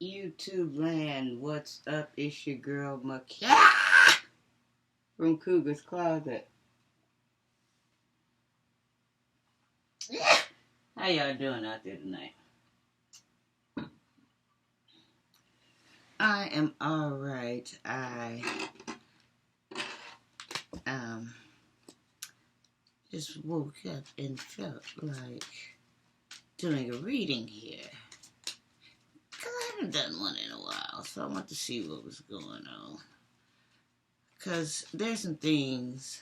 YouTube land, what's up? It's your girl Makia from Cougar's Closet. How y'all doing out there tonight? I am alright. I just woke up and felt like doing a reading here. Because I haven't done one in a while, so I want to see what was going on. Because there's some things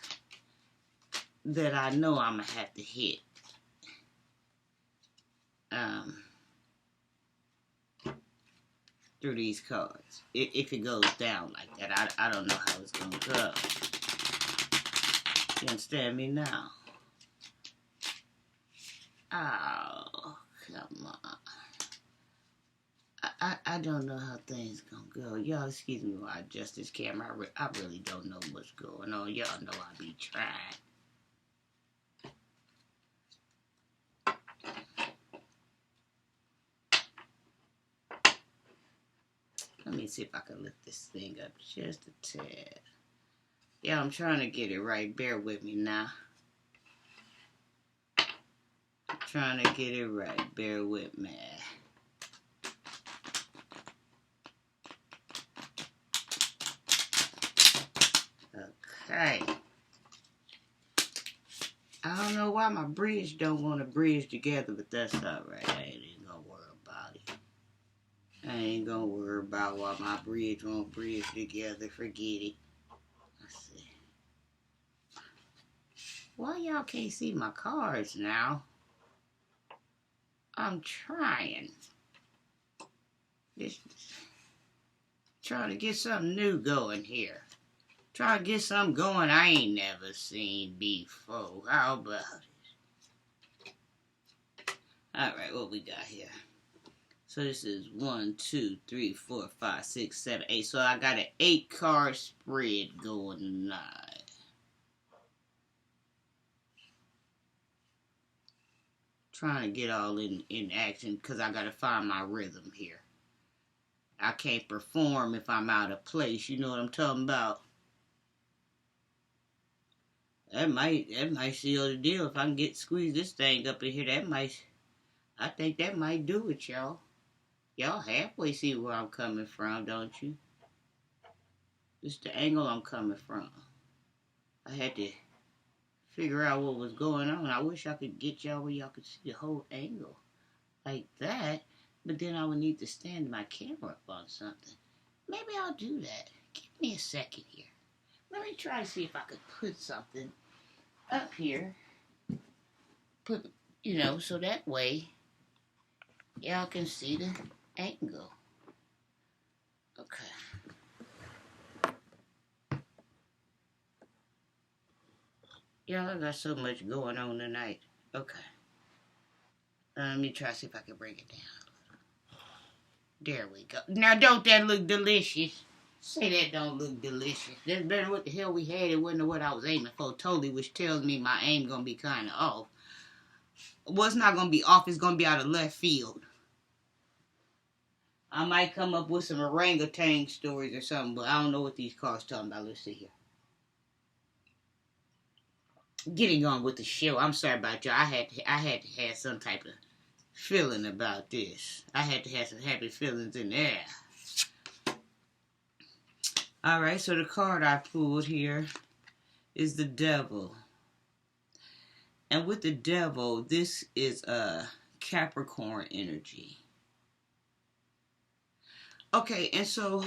that I know I'm going to have to hit. Through these cards. If it goes down like that, I don't know how it's going to go. You understand me now? Oh, come on. I don't know how things gonna go. Y'all excuse me while I adjust this camera. I really don't know what's going on. Y'all know I be trying. Let me see if I can lift this thing up just a tad. Yeah, I'm trying to get it right. Bear with me now. I'm trying to get it right. Bear with me. Okay. I don't know why my bridge don't want to bridge together, but that's alright. I ain't even gonna worry about it. I ain't gonna worry about why my bridge won't bridge together. Forget it. Let's see. Why y'all can't see my cards now? I'm trying. Just trying to get something new going here. Trying to get something going I ain't never seen before. How about it? Alright, what we got here? So this is 1, 2, 3, 4, 5, 6, 7, 8. So I got an 8-card spread going tonight. Trying to get all in action because I got to find my rhythm here. I can't perform if I'm out of place. You know what I'm talking about? That might seal the deal. If I can squeeze this thing up in here, I think that might do it, y'all. Y'all halfway see where I'm coming from, don't you? This is the angle I'm coming from. I had to figure out what was going on. I wish I could get y'all where y'all could see the whole angle like that, but then I would need to stand my camera up on something. Maybe I'll do that. Give me a second here. Let me try to see if I could put something up here. So that way y'all can see the angle. Okay. Y'all got so much going on tonight. Okay. Let me try to see if I can bring it down. There we go. Now, don't that look delicious? Say that don't look delicious. That's better than what the hell we had. It wasn't what I was aiming for totally, which tells me my aim gonna be kind of off. Well, it's not gonna be off. It's gonna be out of left field. I might come up with some orangutan stories or something, but I don't know what these cards talking about. Let's see here. Getting on with the show. I'm sorry about y'all. I had to have some type of feeling about this. I had to have some happy feelings in there. Alright, so the card I pulled here is the Devil. And with the Devil, this is a Capricorn energy. Okay, and so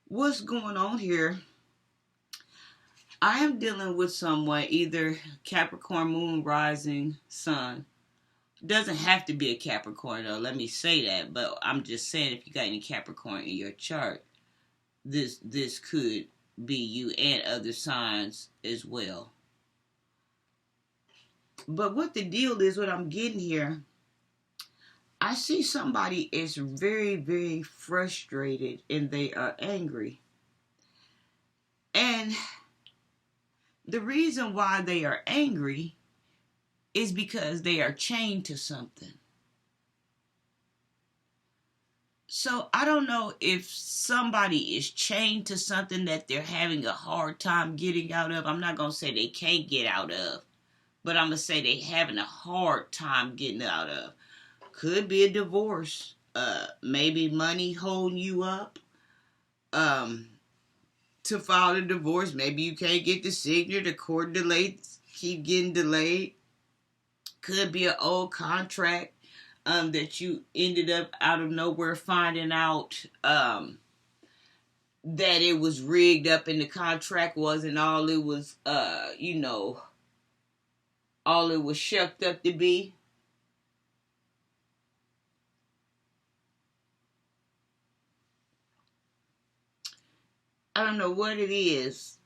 what's going on here? I am dealing with someone, either Capricorn, Moon, Rising, Sun. Doesn't have to be a Capricorn though, let me say that, but I'm just saying if you got any Capricorn in your chart, this could be you and other signs as well. But what the deal is, what I'm getting here, I see somebody is very, very frustrated and they are angry. And the reason why they are angry is because they are chained to something. So I don't know if somebody is chained to something that they're having a hard time getting out of. I'm not going to say they can't get out of, but I'm going to say they having a hard time getting out of. Could be a divorce. Maybe money holding you up. To file a divorce. Maybe you can't get the signature. The court delayed. Keep getting delayed. Could be an old contract that you ended up out of nowhere finding out that it was rigged up and the contract wasn't all it was, all it was shucked up to be. I don't know what it is,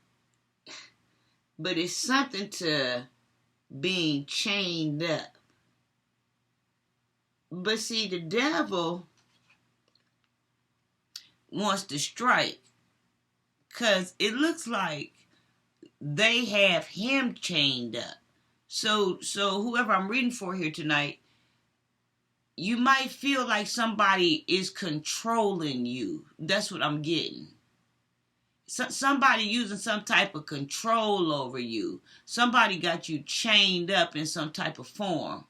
but it's something to being chained up. But see, the devil wants to strike because it looks like they have him chained up. So whoever I'm reading for here tonight, you might feel like somebody is controlling you. That's what I'm getting. Somebody using some type of control over you. Somebody got you chained up in some type of form.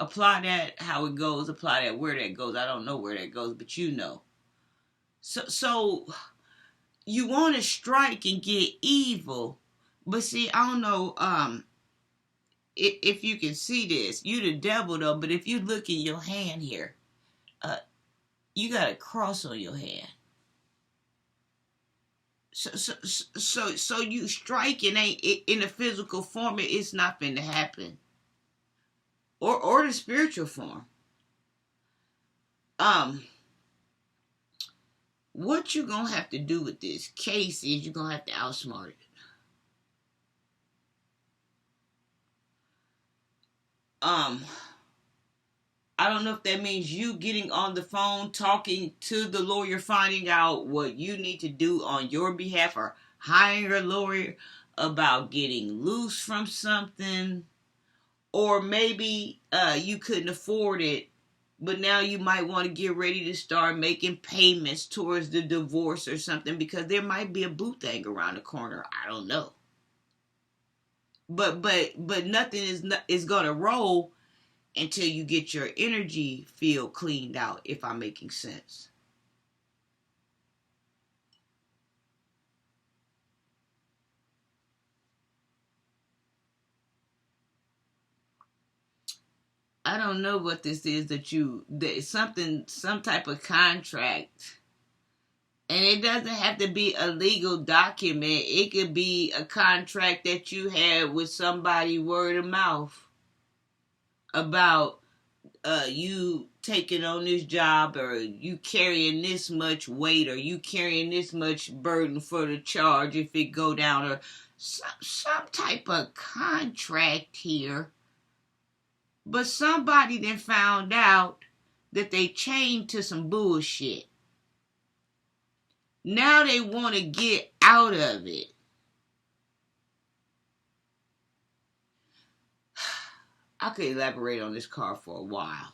Apply that how it goes. Apply that where that goes. I don't know where that goes, but you know. So you want to strike and get evil, but see, I don't know if you can see this. You the devil though, but if you look in your hand here, you got a cross on your hand. So you striking ain't in a physical form. It's not finna happen, or the spiritual form. What you gonna have to do with this case is you're gonna have to outsmart it. I don't know if that means you getting on the phone, talking to the lawyer, finding out what you need to do on your behalf, or hiring a lawyer about getting loose from something, or maybe you couldn't afford it, but now you might want to get ready to start making payments towards the divorce or something because there might be a boo thing around the corner. I don't know. But nothing is gonna roll until you get your energy field cleaned out, if I'm making sense. I don't know what this is some type of contract. And it doesn't have to be a legal document. It could be a contract that you had with somebody word of mouth about you taking on this job, or you carrying this much weight, or you carrying this much burden for the charge if it go down, or some type of contract here. But somebody then found out that they chained to some bullshit. Now they want to get out of it. I could elaborate on this card for a while.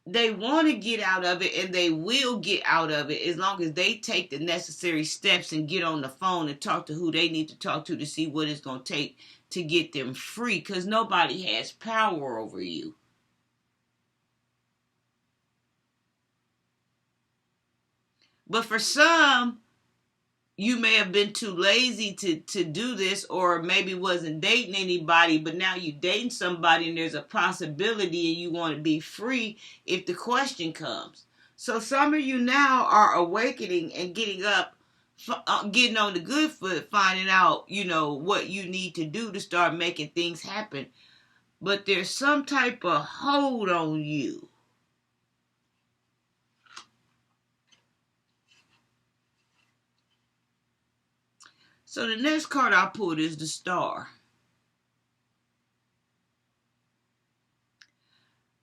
They want to get out of it, and they will get out of it as long as they take the necessary steps and get on the phone and talk to who they need to talk to see what it's going to take to get them free, because nobody has power over you. But for some, you may have been too lazy to do this, or maybe wasn't dating anybody, but now you dating somebody and there's a possibility and you want to be free if the question comes. So some of you now are awakening and getting up, getting on the good foot, finding out, what you need to do to start making things happen. But there's some type of hold on you. So the next card I pulled is the Star.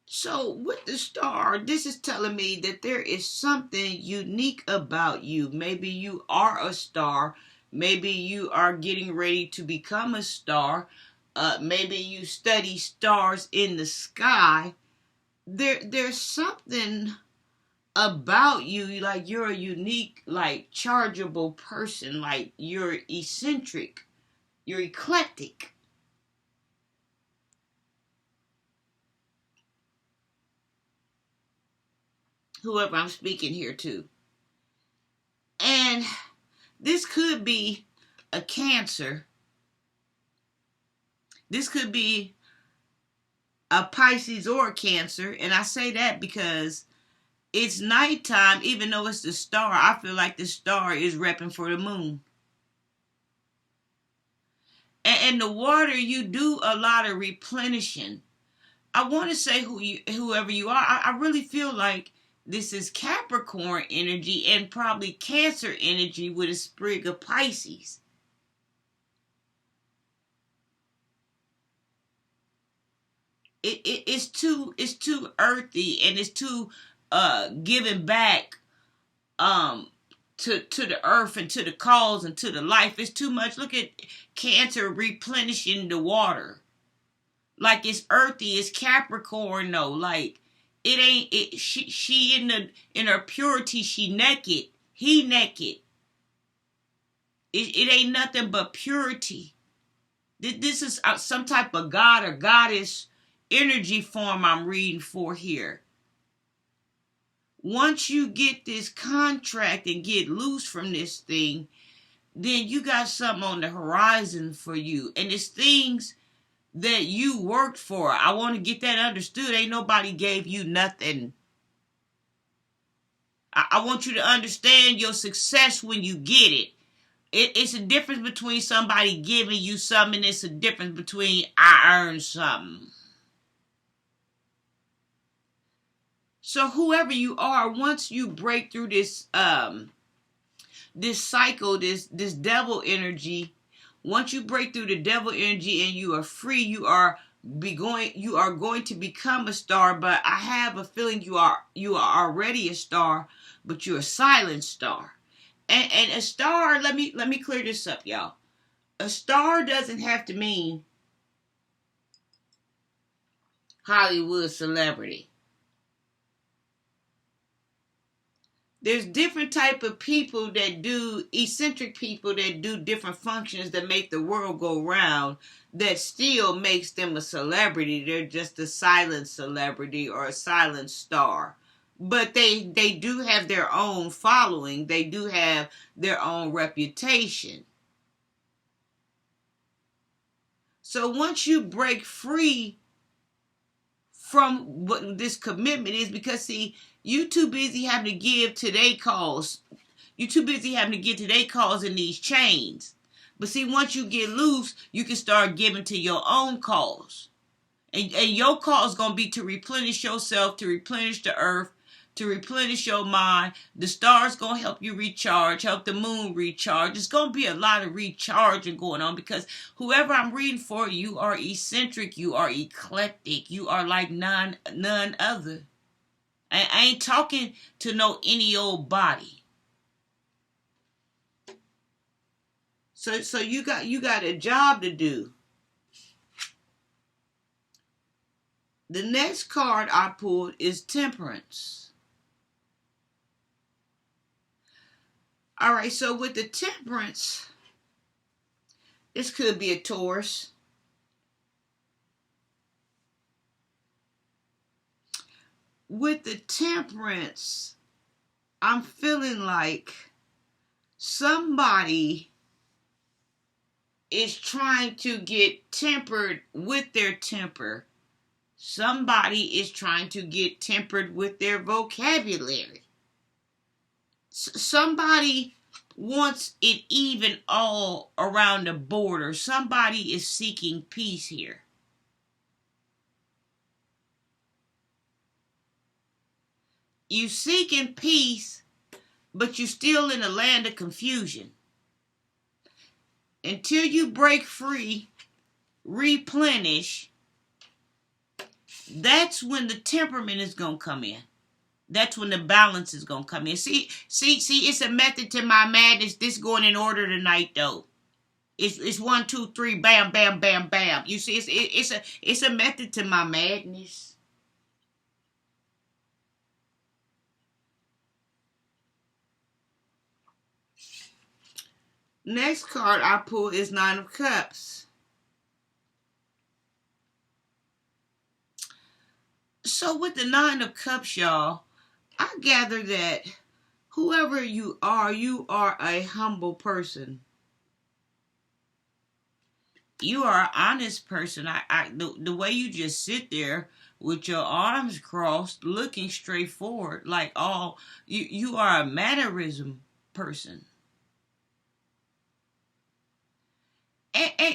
So with the Star, this is telling me that there is something unique about you. Maybe you are a star. Maybe you are getting ready to become a star. Maybe you study stars in the sky. there's something about you, like you're a unique, like chargeable person, like you're eccentric, you're eclectic. Whoever I'm speaking here to. And this could be a Cancer. This could be a Pisces or a Cancer. And I say that because it's nighttime, even though it's the star. I feel like the star is repping for the moon. And the water, you do a lot of replenishing. I want to say whoever you are, I really feel like this is Capricorn energy and probably Cancer energy with a sprig of Pisces. It's too earthy, and it's too giving back to the earth and to the cause and to the life. It's too much. Look at Cancer replenishing the water. Like it's earthy, it's Capricorn though. Like it ain't it she in her purity, she naked. He naked. It ain't nothing but purity. This is some type of god or goddess energy form I'm reading for here. Once you get this contract and get loose from this thing, then you got something on the horizon for you. And it's things that you worked for. I want to get that understood. Ain't nobody gave you nothing. I want you to understand your success when you get it. It's a difference between somebody giving you something, and it's a difference between I earned something. So whoever you are, once you break through this this cycle, this devil energy, once you break through the devil energy and you are free, you are going to become a star. But I have a feeling you are already a star, but you're a silent star. And a star, let me clear this up, y'all. A star doesn't have to mean Hollywood celebrity. There's different type of people that do, eccentric people that do different functions that make the world go round, that still makes them a celebrity. They're just a silent celebrity or a silent star. But they do have their own following. They do have their own reputation. So once you break free from what this commitment is, because see, you too busy having to give to their cause. You too busy having to get to their cause in these chains. But see, once you get loose, you can start giving to your own cause. And your cause is going to be to replenish yourself, to replenish the earth, to replenish your mind. The stars going to help you recharge, help the moon recharge. It's going to be a lot of recharging going on, because whoever I'm reading for, you are eccentric, you are eclectic, you are like none other. I ain't talking to no any old body. So you got a job to do. The next card I pulled is Temperance. All right, so with the Temperance, this could be a Taurus. With the Temperance, I'm feeling like somebody is trying to get tempered with their temper. Somebody is trying to get tempered with their vocabulary. Somebody wants it even all around the border. Somebody is seeking peace here. You seeking peace, but you still in a land of confusion. Until you break free, replenish, that's when the temperament is going to come in. That's when the balance is going to come in. See, it's a method to my madness. This going in order tonight, though. It's 1, 2, 3, bam, bam, bam, bam. You see, it's a method to my madness. Next card I pull is Nine of Cups. So with the Nine of Cups, y'all, I gather that whoever you are a humble person. You are an honest person. The way you just sit there with your arms crossed, looking straight forward, like you are a mannerism person.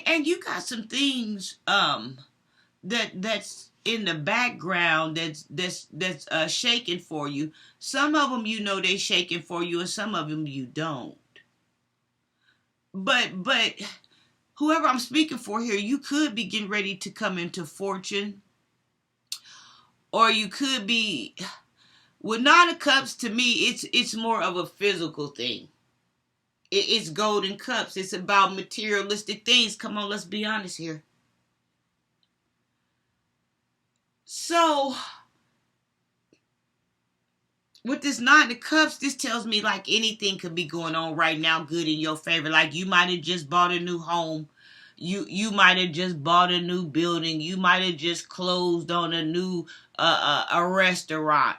And you got some things that's in the background that's shaking for you. Some of them they shaking for you, and some of them you don't. But whoever I'm speaking for here, you could be getting ready to come into fortune, or you could be with Nine of Cups. To me, it's more of a physical thing. It's golden cups. It's about materialistic things. Come on, let's be honest here. So, with this Nine of Cups, this tells me like anything could be going on right now good in your favor. Like you might have just bought a new home. You might have just bought a new building. You might have just closed on a new a restaurant.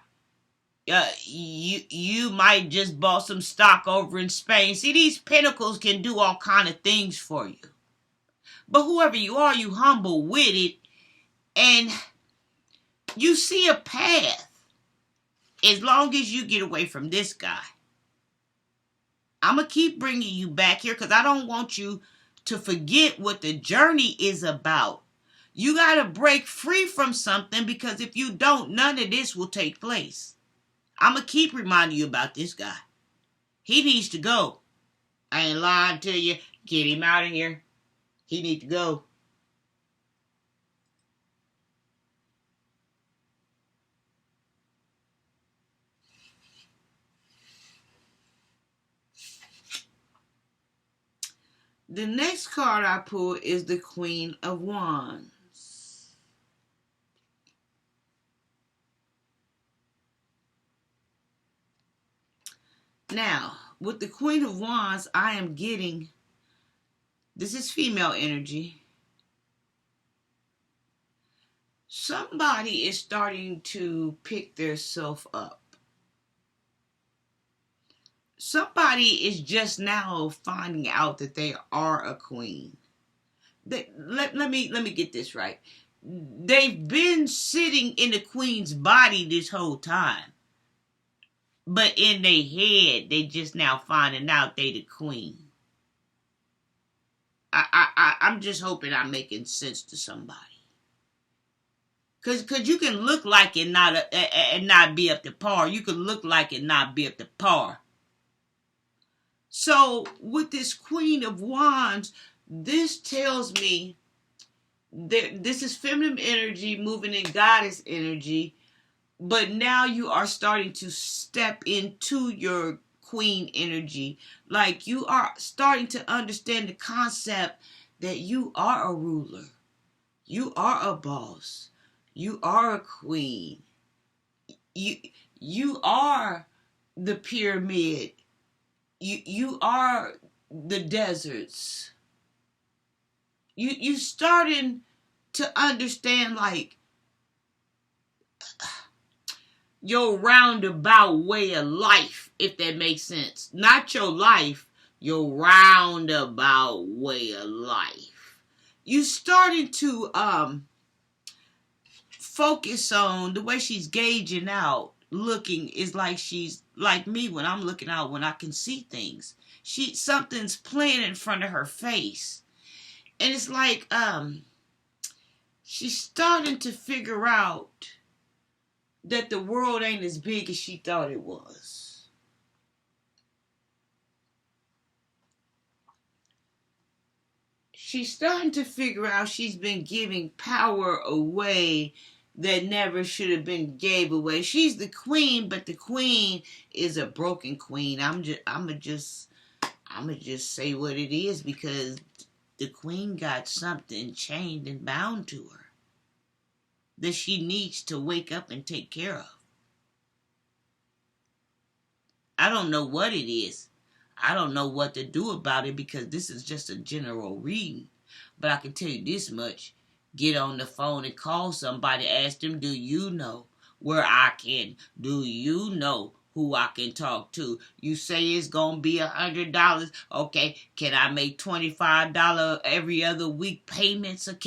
You might just bought some stock over in Spain. See, these pentacles can do all kind of things for you. But whoever you are, you humble with it, and you see a path. As long as you get away from this guy, I'm going to keep bringing you back here because I don't want you to forget what the journey is about. You got to break free from something, because if you don't, none of this will take place. I'm going to keep reminding you about this guy. He needs to go. I ain't lying to you. Get him out of here. He needs to go. The next card I pull is the Queen of Wands. Now, with the Queen of Wands, I am getting, this is female energy. Somebody is starting to pick their self up. Somebody is just now finding out that they are a queen. Let me get this right. They've been sitting in the queen's body this whole time. But in their head, they just now finding out they the queen. I'm just hoping I'm making sense to somebody. Cause you can look like it and not be up to par. You can look like it not be up to par. So with this Queen of Wands, this tells me that this is feminine energy moving in goddess energy, but now you are starting to step into your queen energy. Like you are starting to understand the concept that you are a ruler. You are a boss. You are a queen. You are the pyramid. You are the deserts. You starting to understand like your roundabout way of life, if that makes sense. Not your life, your roundabout way of life. You starting to focus on the way she's gauging out. Looking is like she's like me when I'm looking out, when I can see things. Something's playing in front of her face. And it's like she's starting to figure out that the world ain't as big as she thought it was. She's starting to figure out she's been giving power away that never should have been gave away. She's the queen, but the queen is a broken queen. I'ma just say what it is, because the queen got something chained and bound to her that she needs to wake up and take care of. I don't know what it is. I don't know what to do about it because this is just a general reading. But I can tell you this much. Get on the phone and call somebody. Ask them, do you know where I can? Do you know who I can talk to? You say it's going to be $100. Okay, can I make $25 every other week payments? Or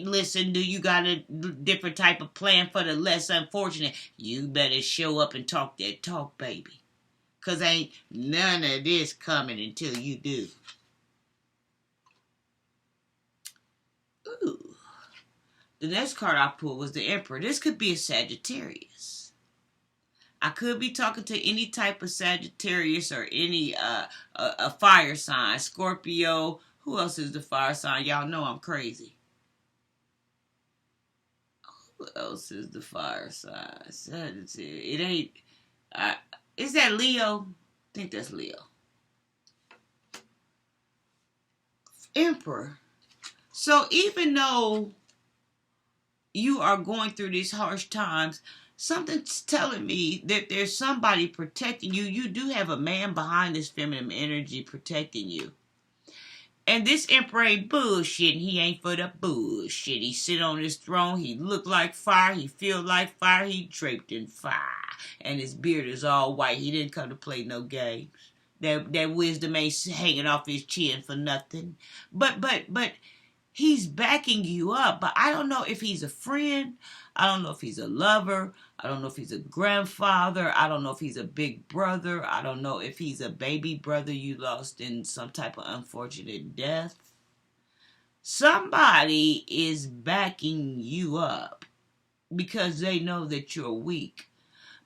listen, do you got a different type of plan for the less unfortunate? You better show up and talk that talk, baby. Because ain't none of this coming until you do. Ooh. The next card I pulled was the Emperor. This could be a Sagittarius. I could be talking to any type of Sagittarius or any a fire sign. Scorpio. Who else is the fire sign? Y'all know I'm crazy. Who else is the fire sign? Sagittarius. It ain't... is that Leo? I think that's Leo. Emperor. So even though you are going through these harsh times, something's telling me that there's somebody protecting you. You do have a man behind this feminine energy protecting you. And this Emperor ain't bullshit. He ain't for the bullshit. He sit on his throne. He look like fire. He feel like fire. He draped in fire. And his beard is all white. He didn't come to play no games. That wisdom ain't hanging off his chin for nothing. But he's backing you up. But I don't know if he's a friend. I don't know if he's a lover. I don't know if he's a grandfather. I don't know if he's a big brother. I don't know if he's a baby brother you lost in some type of unfortunate death. Somebody is backing you up because they know that you're weak.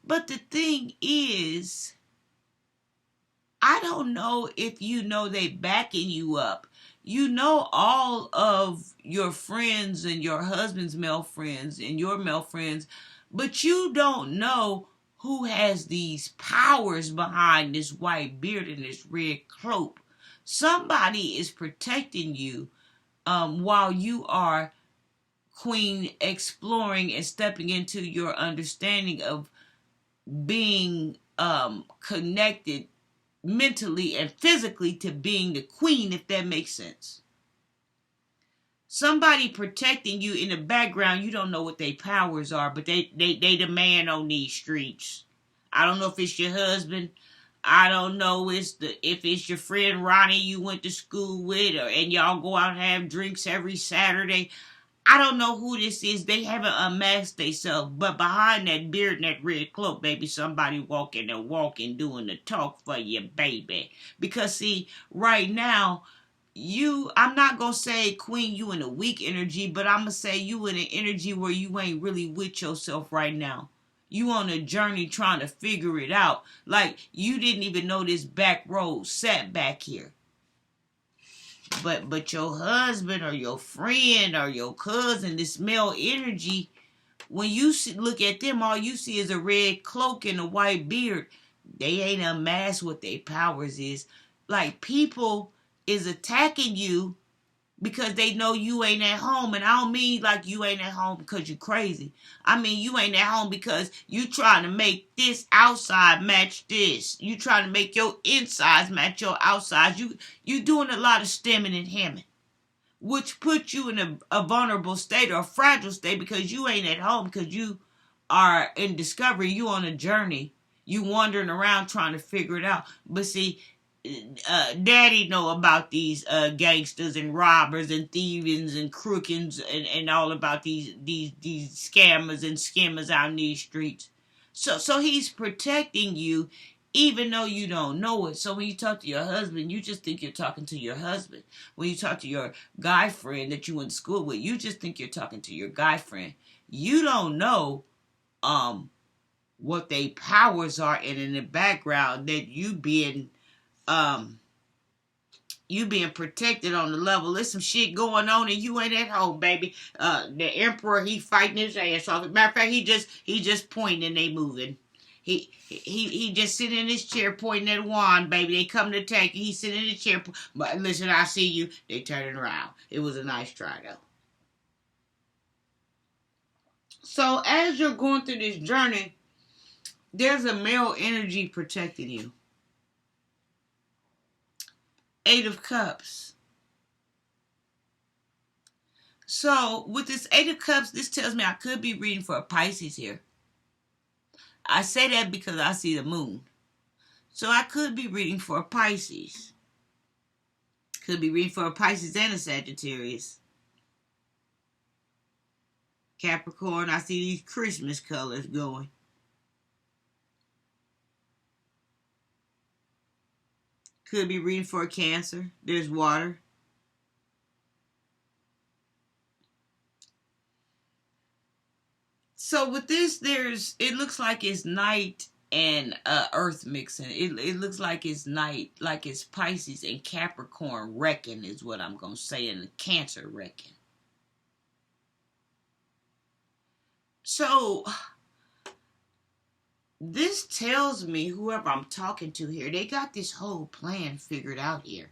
But the thing is, I don't know if you know they backing you up. You know all of your friends and your husband's male friends and your male friends, but you don't know who has these powers behind this white beard and this red cloak. Somebody is protecting you while you are, Queen, exploring and stepping into your understanding of being connected mentally and physically to being the queen, if that makes sense. Somebody protecting you in the background, you don't know what their powers are, but they the man on these streets. I don't know if it's your husband. I don't know if it's your friend Ronnie you went to school with, and y'all go out and have drinks every Saturday. I don't know who this is. They haven't unmasked themselves. But behind that beard and that red cloak, baby, somebody walking doing the talk for you, baby. Because, see, right now, I'm not going to say, Queen, you in a weak energy, but I'm going to say you in an energy where you ain't really with yourself right now. You on a journey trying to figure it out. Like, you didn't even know this back road sat back here. But your husband or your friend or your cousin, this male energy, when you look at them, all you see is a red cloak and a white beard. They ain't unmasked what their powers is. Like, people is attacking you because they know you ain't at home. And I don't mean like you ain't at home because you're crazy. I mean you ain't at home because you trying to make this outside match this. You trying to make your insides match your outsides. You doing a lot of stemming and hemming, which puts you in a vulnerable state or a fragile state because you ain't at home, because you are in discovery. You on a journey. You wandering around trying to figure it out. But see, Daddy know about these gangsters and robbers and thieves and crookins and all about these scammers and skimmers out in these streets. So he's protecting you even though you don't know it. So when you talk to your husband, you just think you're talking to your husband. When you talk to your guy friend that you went to school with, you just think you're talking to your guy friend. You don't know what their powers are, and in the background that you being protected on the level. There's some shit going on and you ain't at home, baby. The Emperor, he fighting his ass off. Matter of fact, he just pointing and they moving. He just sitting in his chair pointing at wand, baby. They come to attack you. He's sitting in the chair. But listen, I see you. They turning around. It was a nice try, though. So as you're going through this journey, there's a male energy protecting you. Eight of Cups. So with this Eight of Cups, this tells me I could be reading for a Pisces here. I say that because I see the moon. So I could be reading for a Pisces. Could be reading for a Pisces and a Sagittarius. Capricorn, I see these Christmas colors going. Could be reading for a Cancer. There's water. So with this, it looks like it's night and earth mixing. It looks like it's night, like it's Pisces and Capricorn wrecking is what I'm going to say, and the Cancer wrecking. So this tells me whoever I'm talking to here, they got this whole plan figured out here.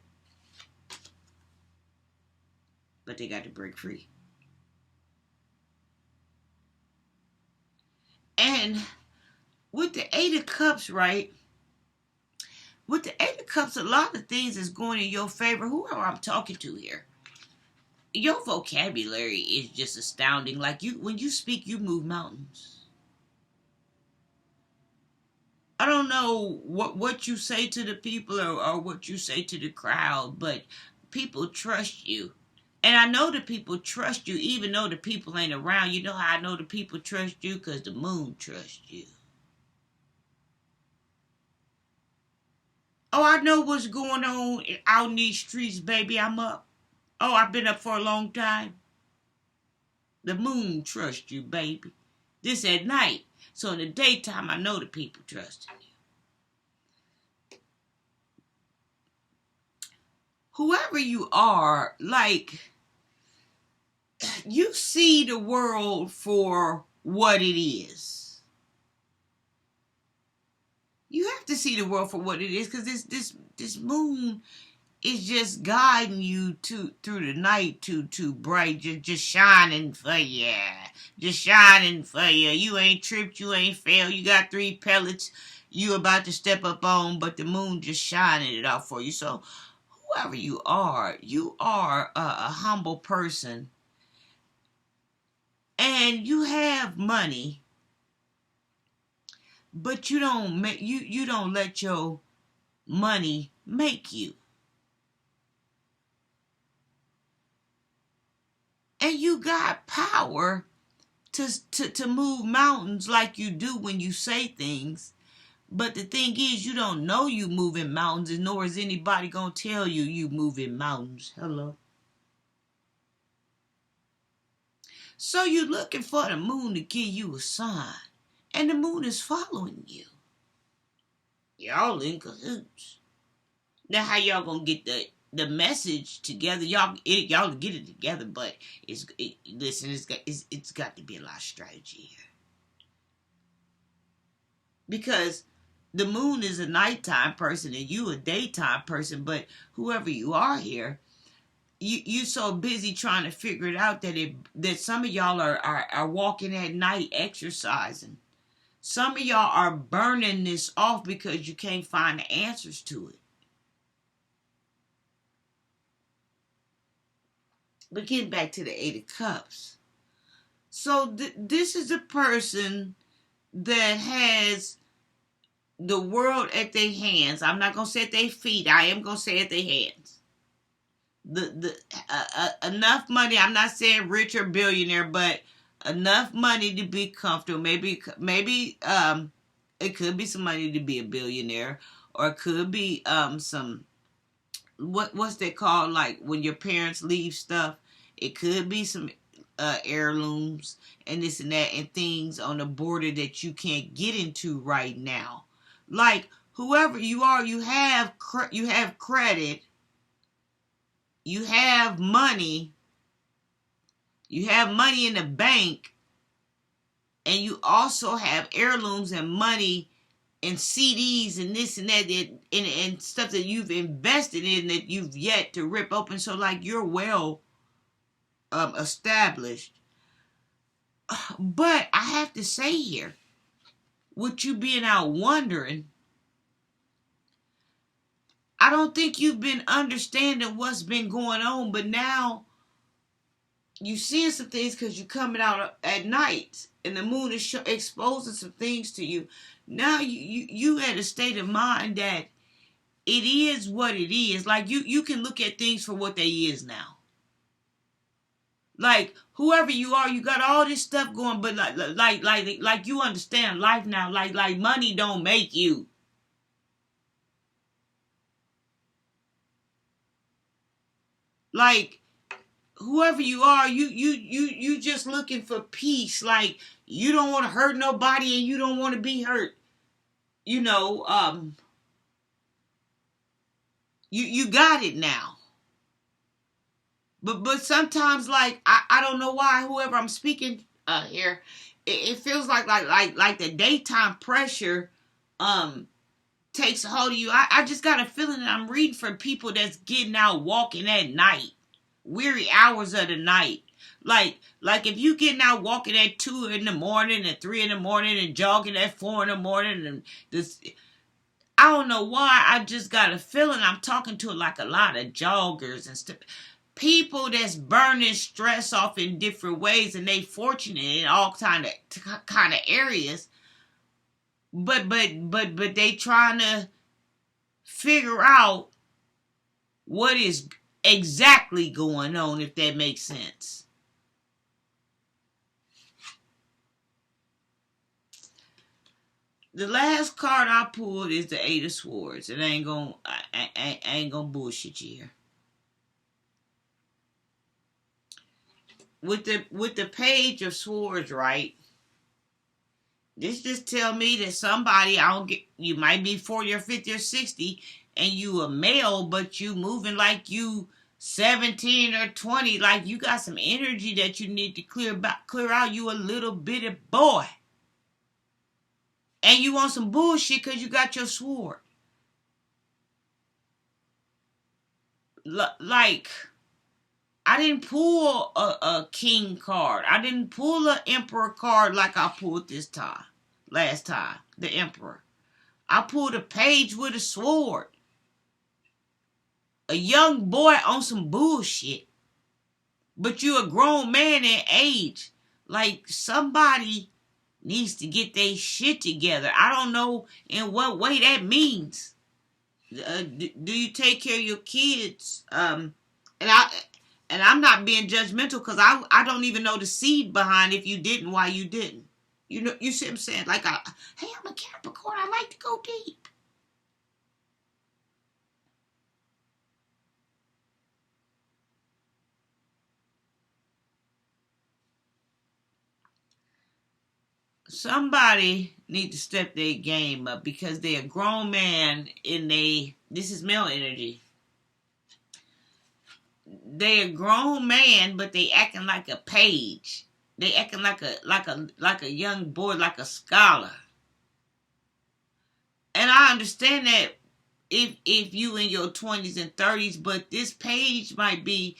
But they got to break free. And with the Eight of Cups, right? With the Eight of Cups, a lot of things is going in your favor. Whoever I'm talking to here, your vocabulary is just astounding. Like when you speak, you move mountains. I don't know what you say to the people or what you say to the crowd, but people trust you. And I know the people trust you even though the people ain't around. You know how I know the people trust you? Because the moon trusts you. Oh, I know what's going on out in these streets, baby. I'm up. Oh, I've been up for a long time. The moon trusts you, baby. This at night. So in the daytime, I know the people trust you. Whoever you are, like, you see the world for what it is. You have to see the world for what it is, because this moon is just guiding you through the night to bright, just shining for you. Just shining for you. You ain't tripped, you ain't failed. You got 3 pellets you about to step up on, but the moon just shining it out for you. So whoever you are a humble person. And you have money, but you don't let your money make you. And you got power to move mountains like you do when you say things. But the thing is, you don't know you moving mountains, and nor is anybody gonna tell you moving mountains. Hello. So you're looking for the moon to give you a sign. And the moon is following you. Y'all in cahoots. Now how y'all gonna get the message together? Y'all get it together, but it's got to be a lot of strategy here. Because the moon is a nighttime person and you a daytime person, but whoever you are here, you so busy trying to figure it out that some of y'all are walking at night exercising. Some of y'all are burning this off because you can't find the answers to it. But getting back to the Eight of Cups. So this is a person that has the world at their hands. I'm not going to say at their feet. I am going to say at their hands. Enough money. I'm not saying rich or billionaire, but enough money to be comfortable. Maybe it could be some money to be a billionaire, or it could be some what's that called, like when your parents leave stuff. It could be some heirlooms and this and that and things on the border that you can't get into right now. Like whoever you are, you have credit, you have money in the bank, and you also have heirlooms and money and CDs and this and that, and stuff that you've invested in that you've yet to rip open. So like you're well established. But I have to say here, with you being out wandering, I don't think you've been understanding what's been going on, but now you seeing some things because you're coming out at night and the moon is exposing some things to you. Now you at a state of mind that it is what it is. Like you can look at things for what they is now. Like whoever you are, you got all this stuff going, but like you understand life now. Like money don't make you. Like whoever you are, you just looking for peace. Like you don't want to hurt nobody and you don't want to be hurt. You know, you got it now. But sometimes like I don't know why whoever I'm speaking here, it feels like the daytime pressure takes a hold of you. I just got a feeling that I'm reading for people that's getting out walking at night, weary hours of the night. Like if you getting out walking at 2 in the morning and 3 in the morning and jogging at 4 in the morning and this, I don't know why. I just got a feeling I'm talking to like a lot of joggers and stuff. People that's burning stress off in different ways and they fortunate in all kind of areas. But they trying to figure out what is exactly going on, if that makes sense. The last card I pulled is the Eight of Swords, and I ain't gonna bullshit you here. With the Page of Swords, right? This just tell me that somebody, you might be 40 or 50 or 60, and you a male, but you moving like you 17 or 20, like you got some energy that you need to clear out. You a little bitty boy. And you want some bullshit because you got your sword. Like, I didn't pull a king card. I didn't pull an emperor card like I pulled last time, the emperor. I pulled a page with a sword. A young boy on some bullshit. But you a grown man in age. Like, somebody needs to get their shit together. I don't know in what way that means. Do you take care of your kids? And I'm not being judgmental because I don't even know the seed behind if you didn't, why you didn't. You know, you see what I'm saying? Like, hey, I'm a Capricorn. I like to go deep. Somebody need to step their game up because they're a grown man this is male energy. They a grown man, but they acting like a page. They acting like a young boy, like a scholar. And I understand that if you in your 20s and 30s, but this page might be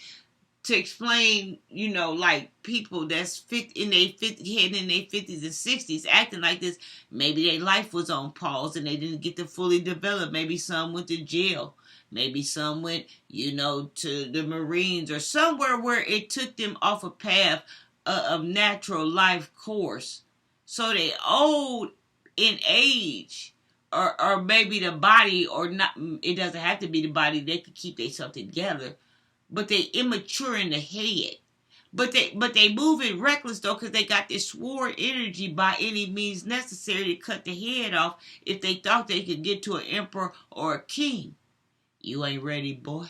to explain, like people that's heading in their 50s and 60s acting like this. Maybe their life was on pause and they didn't get to fully develop. Maybe some went to jail. Maybe some went, to the Marines or somewhere where it took them off a path of natural life course. So they old in age. Or maybe the body, or not. It doesn't have to be the body. They could keep themselves together. But they immature in the head. But they moving reckless though, because they got this sword energy by any means necessary to cut the head off if they thought they could get to an emperor or a king. You ain't ready, boy.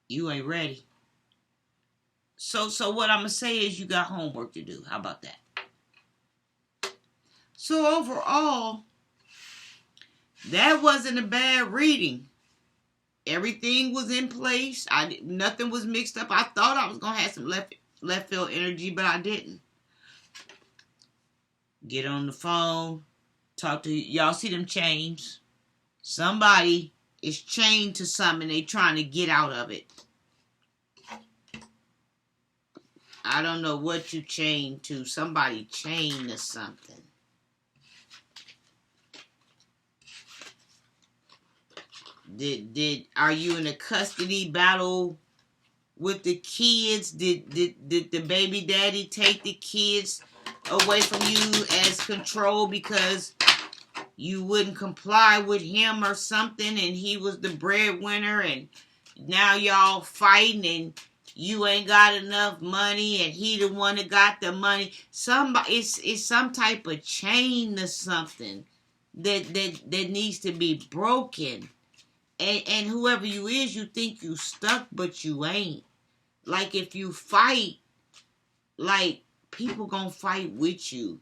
You ain't ready. So what I'm gonna say is you got homework to do. How about that? So overall, that wasn't a bad reading. Everything was in place. Nothing was mixed up. I thought I was gonna have some left field energy, but I didn't. Get on the phone, talk to y'all. See them chains? Somebody is chained to something. They trying to get out of it. I don't know what you chained to. Somebody chained to something. Are you in a custody battle with the kids? Did the baby daddy take the kids away from you as control because you wouldn't comply with him or something, and he was the breadwinner, and now y'all fighting, and you ain't got enough money, and he the one that got the money? It's some type of chain or something that needs to be broken. And whoever you is, you think you stuck, but you ain't. Like, if you fight, like, people gonna fight with you.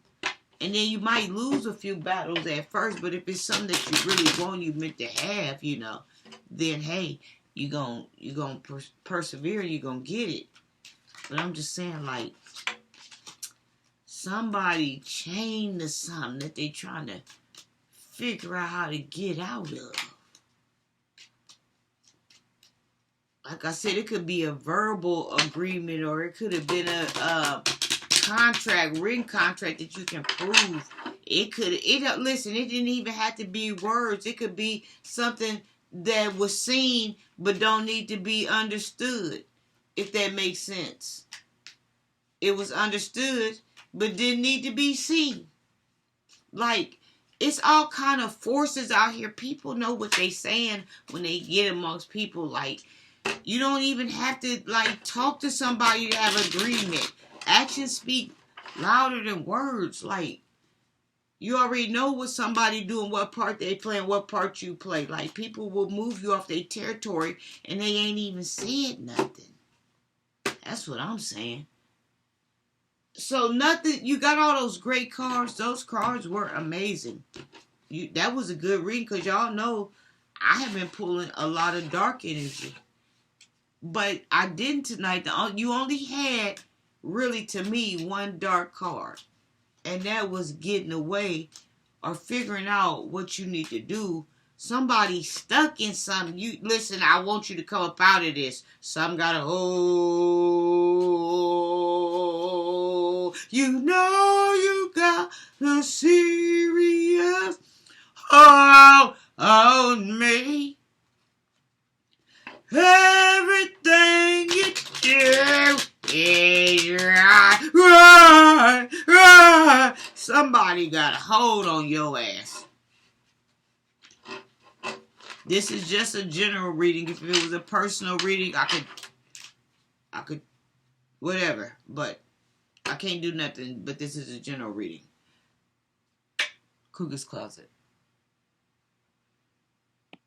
And then you might lose a few battles at first, but if it's something that you really want, you meant to have, then hey, you gonna persevere, you gonna get it. But I'm just saying, like, somebody chained to something that they trying to figure out how to get out of. Like I said, it could be a verbal agreement, or it could have been a written contract that you can prove. Listen, it didn't even have to be words. It could be something that was seen but don't need to be understood, if that makes sense. It was understood but didn't need to be seen. Like, it's all kind of forces out here. People know what they saying when they get amongst people. Like, you don't even have to, like, talk to somebody to have agreement. Actions speak louder than words. Like, you already know what somebody doing, what part they play, and what part you play. Like, people will move you off their territory and they ain't even said nothing. That's what I'm saying. So nothing, you got all those great cards. Those cards were amazing. That was a good reading, because y'all know I have been pulling a lot of dark energy. But I didn't tonight. You only had, really, to me, one dark card. And that was getting away or figuring out what you need to do. Somebody stuck in something. Listen, I want you to come up out of this. Some got to, you got the serious on me. Everything you do is right. Somebody got a hold on your ass. This is just a general reading. If it was a personal reading, I could, whatever. But I can't do nothing. But this is a general reading. Cougar's Closet.